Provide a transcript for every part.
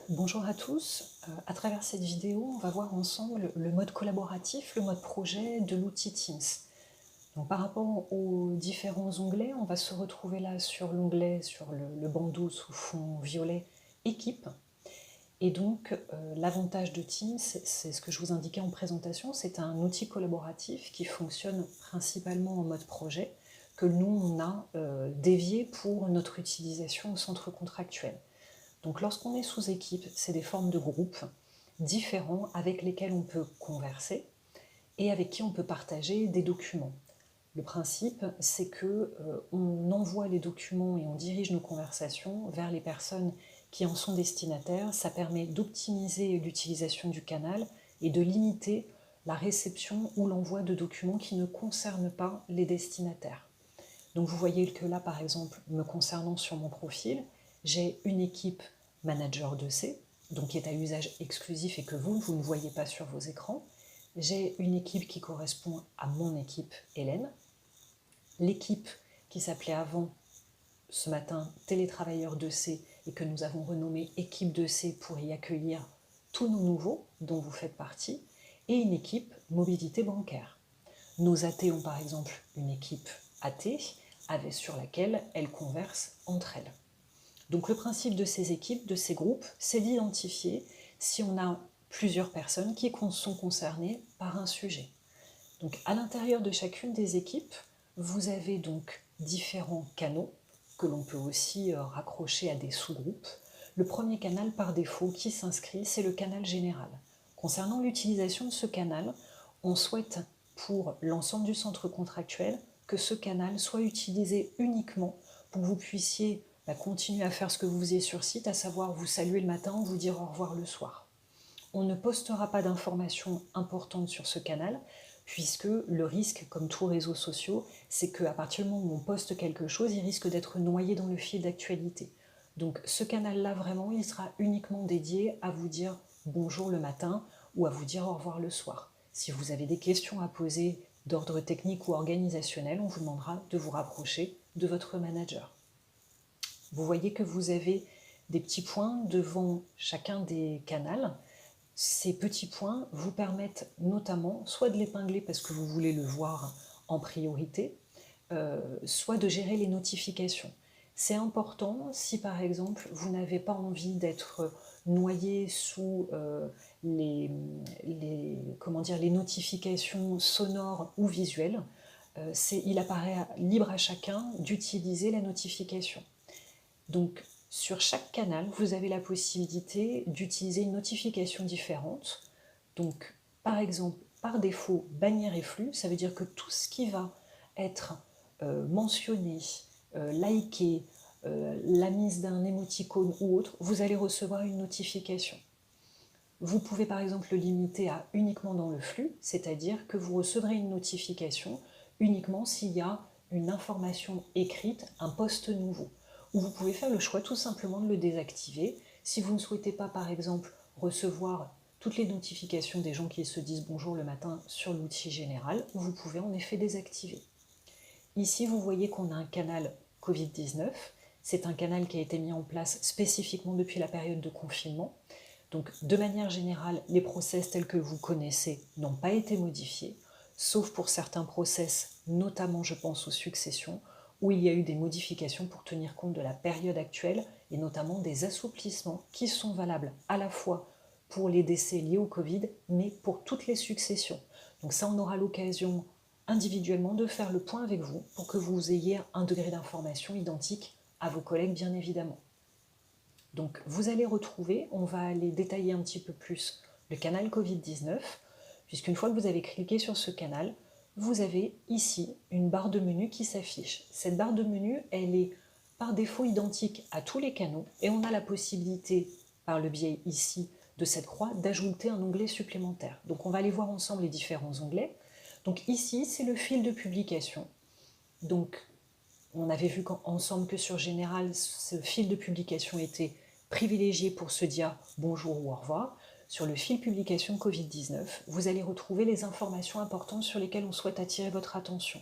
Bonjour à tous, à travers cette vidéo, on va voir ensemble le mode collaboratif, le mode projet de l'outil Teams. Donc, par rapport aux différents onglets, on va se retrouver là sur l'onglet, sur le bandeau sous fond violet équipe. Et donc l'avantage de Teams, c'est ce que je vous indiquais en présentation, c'est un outil collaboratif qui fonctionne principalement en mode projet, que nous on a dévié pour notre utilisation au centre contractuel. Donc lorsqu'on est sous équipe, c'est des formes de groupes différents avec lesquels on peut converser et avec qui on peut partager des documents. Le principe, c'est qu'on envoie les documents et on dirige nos conversations vers les personnes qui en sont destinataires. Ça permet d'optimiser l'utilisation du canal et de limiter la réception ou l'envoi de documents qui ne concernent pas les destinataires. Donc vous voyez que là, par exemple, me concernant sur mon profil, j'ai une équipe manager 2C, donc qui est à usage exclusif et que vous ne voyez pas sur vos écrans. J'ai une équipe qui correspond à mon équipe Hélène. L'équipe qui s'appelait avant, ce matin, télétravailleur 2C et que nous avons renommé équipe 2C pour y accueillir tous nos nouveaux dont vous faites partie, et une équipe mobilité bancaire. Nos AT ont par exemple une équipe AT sur laquelle elles conversent entre elles. Donc le principe de ces équipes, de ces groupes, c'est d'identifier si on a plusieurs personnes qui sont concernées par un sujet. Donc à l'intérieur de chacune des équipes, vous avez donc différents canaux que l'on peut aussi raccrocher à des sous-groupes. Le premier canal par défaut qui s'inscrit, c'est le canal général. Concernant l'utilisation de ce canal, on souhaite pour l'ensemble du centre contractuel que ce canal soit utilisé uniquement pour que vous puissiez continuer à faire ce que vous faisiez sur site, à savoir vous saluer le matin, vous dire au revoir le soir. On ne postera pas d'informations importantes sur ce canal, puisque le risque, comme tous réseaux sociaux, c'est qu'à partir du moment où on poste quelque chose, il risque d'être noyé dans le fil d'actualité. Donc ce canal-là, vraiment, il sera uniquement dédié à vous dire bonjour le matin ou à vous dire au revoir le soir. Si vous avez des questions à poser d'ordre technique ou organisationnel, on vous demandera de vous rapprocher de votre manager. Vous voyez que vous avez des petits points devant chacun des canaux. Ces petits points vous permettent notamment soit de l'épingler parce que vous voulez le voir en priorité, soit de gérer les notifications. C'est important si par exemple vous n'avez pas envie d'être noyé sous les notifications sonores ou visuelles. Il apparaît libre à chacun d'utiliser la notification. Donc, sur chaque canal, vous avez la possibilité d'utiliser une notification différente. Donc, par exemple, par défaut, bannière et flux, ça veut dire que tout ce qui va être mentionné, liké, la mise d'un émoticône ou autre, vous allez recevoir une notification. Vous pouvez par exemple le limiter à uniquement dans le flux, c'est-à-dire que vous recevrez une notification uniquement s'il y a une information écrite, un post nouveau. Ou vous pouvez faire le choix tout simplement de le désactiver. Si vous ne souhaitez pas par exemple recevoir toutes les notifications des gens qui se disent bonjour le matin sur l'outil général, vous pouvez en effet désactiver. Ici vous voyez qu'on a un canal Covid-19, c'est un canal qui a été mis en place spécifiquement depuis la période de confinement. Donc de manière générale, les process tels que vous connaissez n'ont pas été modifiés, sauf pour certains process, notamment je pense aux successions, où il y a eu des modifications pour tenir compte de la période actuelle et notamment des assouplissements qui sont valables à la fois pour les décès liés au Covid, mais pour toutes les successions. Donc ça, on aura l'occasion individuellement de faire le point avec vous pour que vous ayez un degré d'information identique à vos collègues, bien évidemment. Donc vous allez retrouver, on va aller détailler un petit peu plus le canal Covid-19, puisqu'une fois que vous avez cliqué sur ce canal, vous avez ici une barre de menu qui s'affiche. Cette barre de menu, elle est par défaut identique à tous les canaux et on a la possibilité, par le biais ici de cette croix, d'ajouter un onglet supplémentaire. Donc on va aller voir ensemble les différents onglets. Donc ici, c'est le fil de publication. Donc on avait vu ensemble que sur Général, ce fil de publication était privilégié pour se dire bonjour ou au revoir. Sur le fil publication Covid-19, vous allez retrouver les informations importantes sur lesquelles on souhaite attirer votre attention.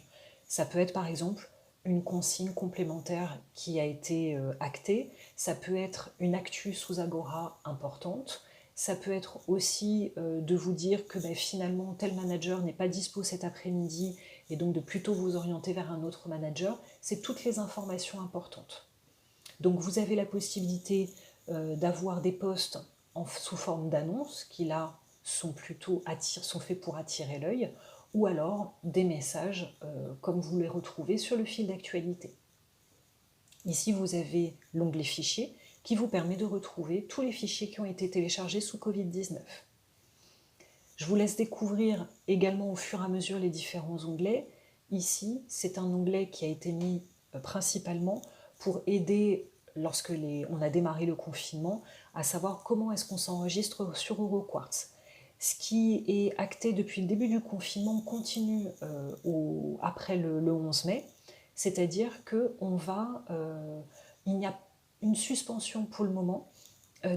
Ça peut être par exemple une consigne complémentaire qui a été actée, ça peut être une actu sous Agora importante, ça peut être aussi de vous dire que finalement tel manager n'est pas dispo cet après-midi et donc de plutôt vous orienter vers un autre manager. C'est toutes les informations importantes. Donc vous avez la possibilité d'avoir des posts sous forme d'annonces qui là sont faits pour attirer l'œil, ou alors des messages comme vous les retrouvez sur le fil d'actualité. Ici vous avez l'onglet fichiers qui vous permet de retrouver tous les fichiers qui ont été téléchargés sous Covid-19. Je vous laisse découvrir également au fur et à mesure les différents onglets. Ici, c'est un onglet qui a été mis principalement pour aider, lorsque on a démarré le confinement, à savoir comment est-ce qu'on s'enregistre sur EuroQuartz. Ce qui est acté depuis le début du confinement continue après le 11 mai, c'est-à-dire qu'il y a une suspension pour le moment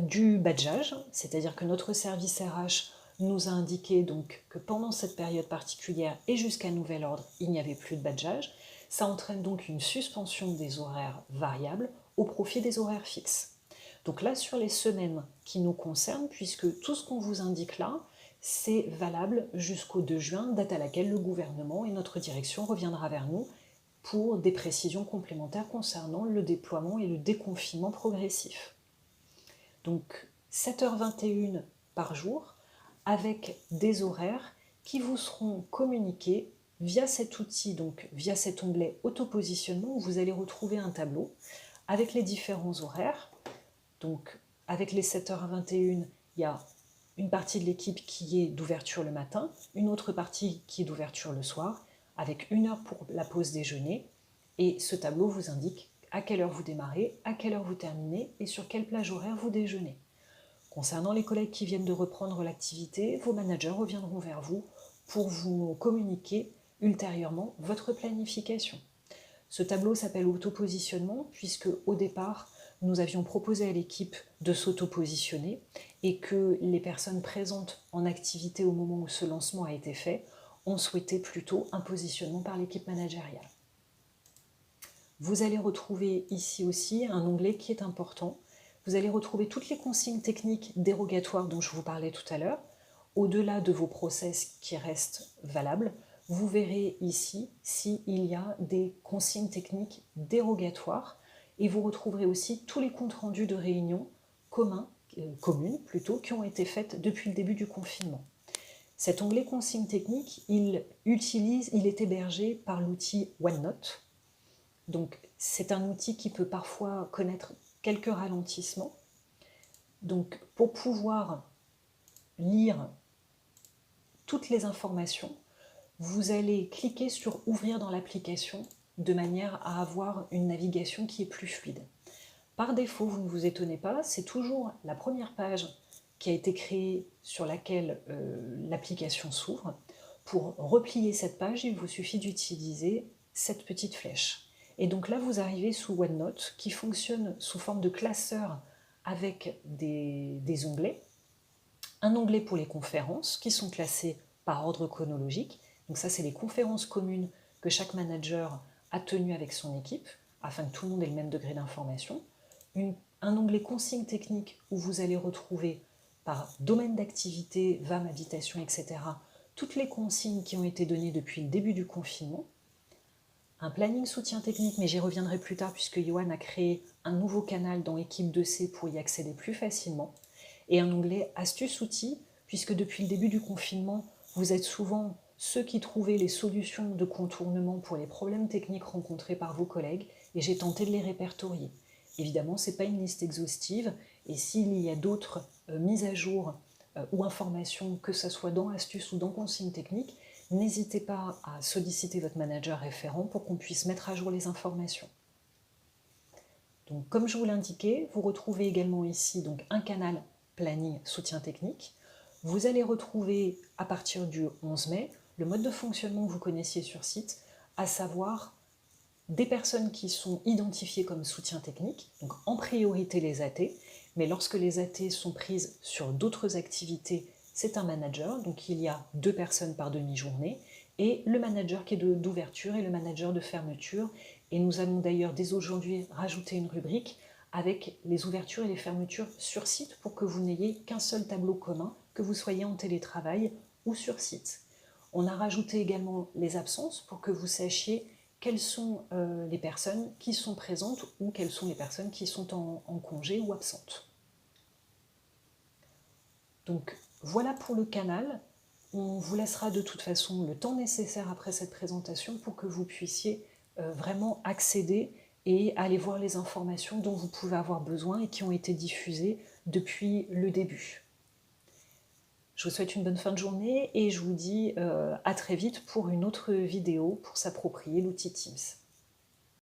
du badgeage, c'est-à-dire que notre service RH nous a indiqué donc que pendant cette période particulière et jusqu'à nouvel ordre, il n'y avait plus de badgeage. Ça entraîne donc une suspension des horaires variables au profit des horaires fixes. Donc là, sur les semaines qui nous concernent, puisque tout ce qu'on vous indique là, c'est valable jusqu'au 2 juin, date à laquelle le gouvernement et notre direction reviendra vers nous pour des précisions complémentaires concernant le déploiement et le déconfinement progressif. Donc 7h21 par jour, avec des horaires qui vous seront communiqués via cet outil, donc via cet onglet auto-positionnement, où vous allez retrouver un tableau avec les différents horaires. Donc avec les 7h21, il y a une partie de l'équipe qui est d'ouverture le matin, une autre partie qui est d'ouverture le soir, avec 1 heure pour la pause déjeuner, et ce tableau vous indique à quelle heure vous démarrez, à quelle heure vous terminez et sur quelle plage horaire vous déjeunez. Concernant les collègues qui viennent de reprendre l'activité, vos managers reviendront vers vous pour vous communiquer ultérieurement votre planification. Ce tableau s'appelle auto-positionnement puisque au départ, nous avions proposé à l'équipe de s'auto-positionner et que les personnes présentes en activité au moment où ce lancement a été fait ont souhaité plutôt un positionnement par l'équipe managériale. Vous allez retrouver ici aussi un onglet qui est important. Vous allez retrouver toutes les consignes techniques dérogatoires dont je vous parlais tout à l'heure. Au-delà de vos process qui restent valables, vous verrez ici s'il y a des consignes techniques dérogatoires et vous retrouverez aussi tous les comptes rendus de réunions communes qui ont été faites depuis le début du confinement. Cet onglet consignes techniques, il est hébergé par l'outil OneNote. Donc c'est un outil qui peut parfois connaître quelques ralentissements. Donc pour pouvoir lire toutes les informations, vous allez cliquer sur ouvrir dans l'application de manière à avoir une navigation qui est plus fluide. Par défaut, vous ne vous étonnez pas, c'est toujours la première page qui a été créée sur laquelle l'application s'ouvre. Pour replier cette page, il vous suffit d'utiliser cette petite flèche. Et donc là, vous arrivez sous OneNote qui fonctionne sous forme de classeur avec des onglets. Un onglet pour les conférences qui sont classées par ordre chronologique. Donc ça, c'est les conférences communes que chaque manager a tenues avec son équipe afin que tout le monde ait le même degré d'information. Un onglet consignes techniques où vous allez retrouver par domaine d'activité, VAM, habitation, etc. toutes les consignes qui ont été données depuis le début du confinement. Un planning soutien technique, mais j'y reviendrai plus tard puisque Johan a créé un nouveau canal dans Équipe 2C pour y accéder plus facilement. Et un onglet astuces outils, puisque depuis le début du confinement, vous êtes souvent ceux qui trouvaient les solutions de contournement pour les problèmes techniques rencontrés par vos collègues, et j'ai tenté de les répertorier. Évidemment, ce n'est pas une liste exhaustive, et s'il y a d'autres mises à jour ou informations, que ce soit dans astuces ou dans consignes techniques, n'hésitez pas à solliciter votre manager référent pour qu'on puisse mettre à jour les informations. Donc, comme je vous l'indiquais, vous retrouvez également ici donc, un canal planning soutien technique. Vous allez retrouver à partir du 11 mai le mode de fonctionnement que vous connaissiez sur site, à savoir des personnes qui sont identifiées comme soutien technique, donc en priorité les AT, mais lorsque les AT sont prises sur d'autres activités, c'est un manager, donc il y a 2 personnes par demi-journée, et le manager qui est d'ouverture et le manager de fermeture, Et nous allons d'ailleurs dès aujourd'hui rajouter une rubrique avec les ouvertures et les fermetures sur site pour que vous n'ayez qu'un seul tableau commun, que vous soyez en télétravail ou sur site. On a rajouté également les absences pour que vous sachiez quelles sont les personnes qui sont présentes ou quelles sont les personnes qui sont en congé ou absentes. Donc voilà pour le canal. On vous laissera de toute façon le temps nécessaire après cette présentation pour que vous puissiez vraiment accéder et aller voir les informations dont vous pouvez avoir besoin et qui ont été diffusées depuis le début. Je vous souhaite une bonne fin de journée et je vous dis à très vite pour une autre vidéo pour s'approprier l'outil Teams.